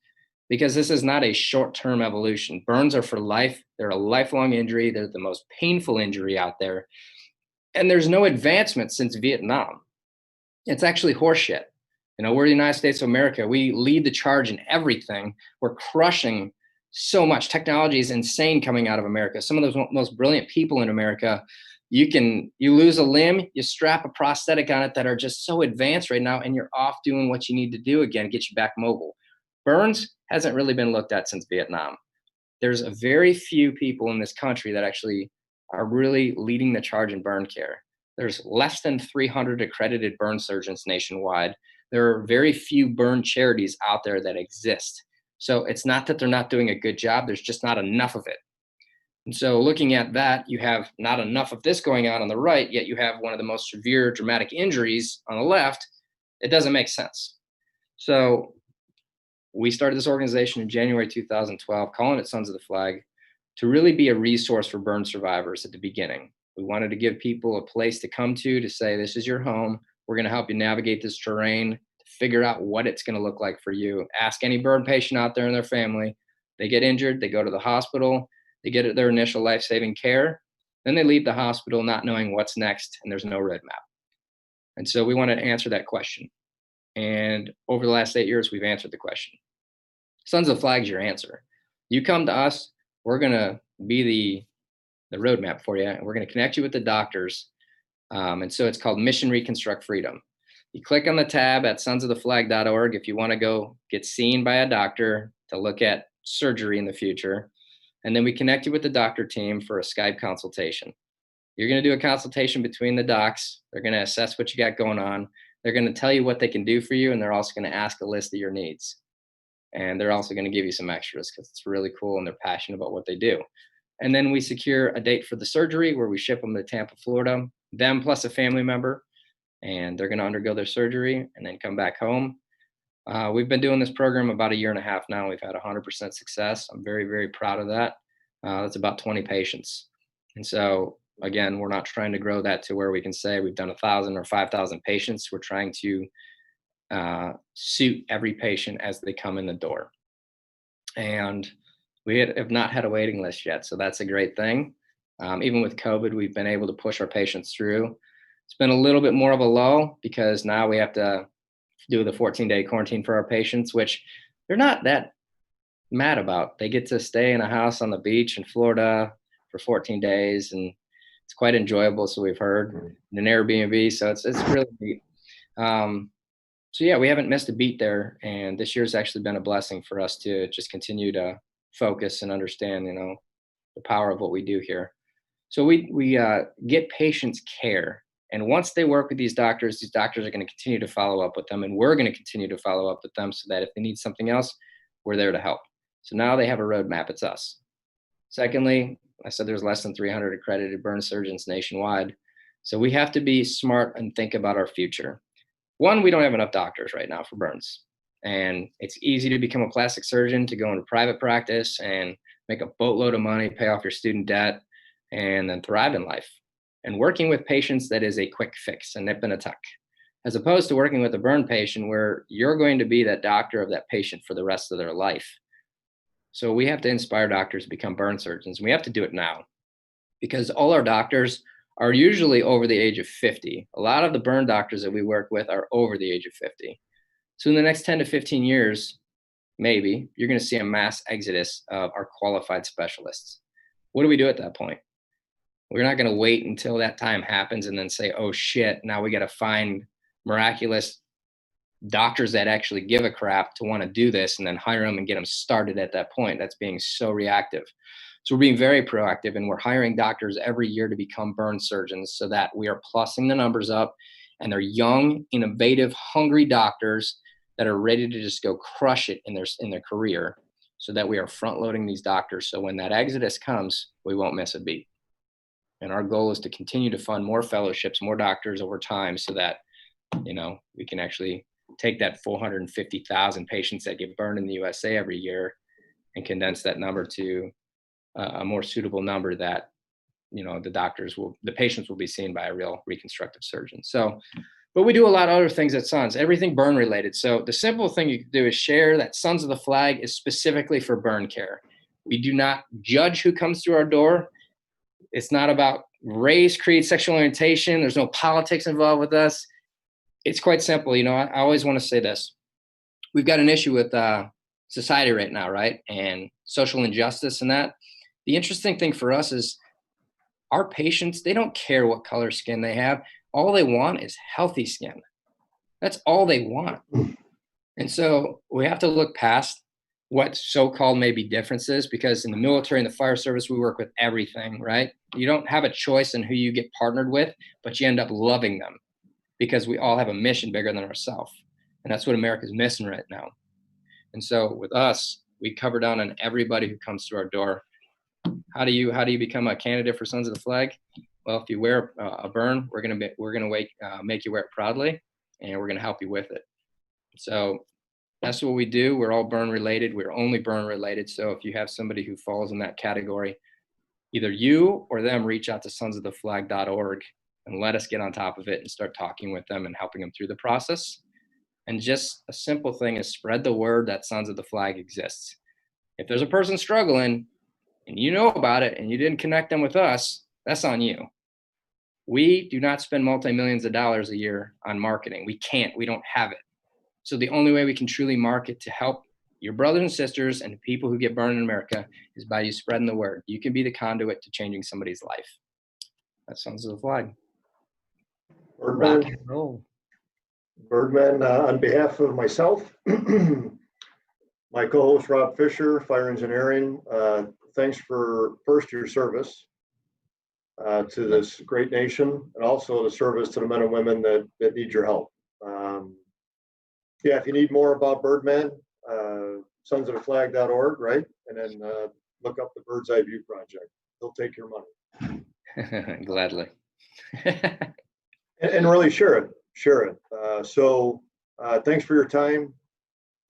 because this is not a short-term evolution. Burns are for life. They're a lifelong injury. They're the most painful injury out there. And there's no advancement since Vietnam. It's actually horseshit. You know, we're the United States of America. We lead the charge in everything. We're crushing so much. Technology is insane coming out of America. Some of those most brilliant people in America, you lose a limb, you strap a prosthetic on it, that are just so advanced right now, and you're off doing what you need to do again, get you back mobile. Burns hasn't really been looked at since Vietnam. There's a very few people in this country that actually are really leading the charge in burn care. There's less than 300 accredited burn surgeons nationwide. There are very few burn charities out there that exist. So it's not that they're not doing a good job, there's just not enough of it. And so looking at that, you have not enough of this going on the right, yet you have one of the most severe dramatic injuries on the left. It doesn't make sense. So we started this organization in January 2012, calling it Sons of the Flag, to really be a resource for burn survivors at the beginning. We wanted to give people a place to come to say, this is your home. We're going to help you navigate this terrain, to figure out what it's going to look like for you. Ask any burn patient out there and their family. They get injured, they go to the hospital, they get their initial life-saving care, then they leave the hospital not knowing what's next, and there's no roadmap. And so we wanted to answer that question. And over the last 8 years, we've answered the question. Sons of the Flag is your answer. You come to us, we're going to be the roadmap for you, and we're going to connect you with the doctors. And so it's called Mission Reconstruct Freedom. You click on the tab at sonsoftheflag.org if you want to go get seen by a doctor to look at surgery in the future. And then we connect you with the doctor team for a Skype consultation. You're going to do a consultation between the docs. They're going to assess what you got going on. They're going to tell you what they can do for you, and they're also going to ask a list of your needs. And they're also going to give you some extras, because it's really cool and they're passionate about what they do. And then we secure a date for the surgery, where we ship them to Tampa, Florida, them plus a family member, and they're going to undergo their surgery and then come back home. We've been doing this program about 1.5 years now. We've had 100% success. I'm very, very proud of that. That's about 20 patients. And so, again, we're not trying to grow that to where we can say we've done 1,000 or 5,000 patients. We're trying to suit every patient as they come in the door. And we have not had a waiting list yet, so that's a great thing. Even with COVID, we've been able to push our patients through. It's been a little bit more of a lull, because now we have to do the 14-day quarantine for our patients, which they're not that mad about. They get to stay in a house on the beach in Florida for 14 days, and it's quite enjoyable, so we've heard, in an Airbnb, so it's really neat. So yeah, we haven't missed a beat there, and this year's actually been a blessing for us to just continue to focus and understand, the power of what we do here. So we get patients care, and once they work with these doctors are going to continue to follow up with them, and we're going to continue to follow up with them, so that if they need something else, we're there to help. So now they have a roadmap. It's us. Secondly, I said there's less than 300 accredited burn surgeons nationwide, so we have to be smart and think about our future. One, we don't have enough doctors right now for burns. And it's easy to become a plastic surgeon, to go into private practice and make a boatload of money, pay off your student debt, and then thrive in life. And working with patients, that is a quick fix, a nip and a tuck, as opposed to working with a burn patient where you're going to be that doctor of that patient for the rest of their life. So we have to inspire doctors to become burn surgeons. And we have to do it now, because all our doctors are usually over the age of 50. A lot of the burn doctors that we work with are over the age of 50. So in the next 10 to 15 years, maybe, you're going to see a mass exodus of our qualified specialists. What do we do at that point? We're not going to wait until that time happens and then say, oh shit, now we got to find miraculous doctors that actually give a crap to want to do this and then hire them and get them started at that point. That's being so reactive. So we're being very proactive, and we're hiring doctors every year to become burn surgeons so that we are plussing the numbers up, and they're young, innovative, hungry doctors that are ready to just go crush it in their career, so that we are front loading these doctors. So when that exodus comes, we won't miss a beat. And our goal is to continue to fund more fellowships, more doctors over time, so that, you know, we can actually take that 450,000 patients that get burned in the USA every year and condense that number to a more suitable number that, you know, the patients will be seen by a real reconstructive surgeon. So, but we do a lot of other things at Sons, everything burn related. So the simple thing you can do is share that Sons of the Flag is specifically for burn care. We do not judge who comes through our door. It's not about race, creed, sexual orientation. There's no politics involved with us. It's quite simple. You know, I always want to say this. We've got an issue with society right now, right? And social injustice and that. The interesting thing for us is our patients, they don't care what color skin they have. All they want is healthy skin. That's all they want. And so we have to look past what so-called maybe differences, because in the military and the fire service, we work with everything, right? You don't have a choice in who you get partnered with, but you end up loving them because we all have a mission bigger than ourselves. And that's what America's missing right now. And so with us, we cover down on everybody who comes through our door. How do you become a candidate for Sons of the Flag? Well, if you wear a burn, we're gonna make you wear it proudly, and we're gonna help you with it. So that's what we do. We're all burn related. We're only burn related. So if you have somebody who falls in that category, either you or them reach out to sonsoftheflag.org and let us get on top of it and start talking with them and helping them through the process. And just a simple thing is spread the word that Sons of the Flag exists. If there's a person struggling and you know about it and you didn't connect them with us, that's on you. We do not spend multi-millions of dollars a year on marketing. We don't have it. So the only way we can truly market to help your brothers and sisters and the people who get burned in America is by you spreading the word. You can be the conduit to changing somebody's life. That's Sons of the Flag. Birdman, Rock and roll. Birdman, on behalf of myself, my co-host Rob Fisher, Fire Engineering, thanks for first your service to this great nation, and also the service to the men and women that need your help. Yeah, if you need more about Birdman, sonsoftheflag.org, right? And then look up the Birdseyeview project. They'll take your money. Gladly. and really share it. So thanks for your time.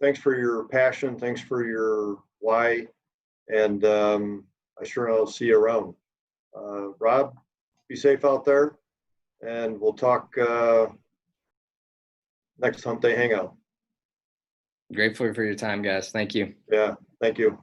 Thanks for your passion. Thanks for your why. And I'll see you around. Rob, be safe out there. And we'll talk next Humpday Hangout. Grateful for your time, guys. Thank you. Yeah, thank you.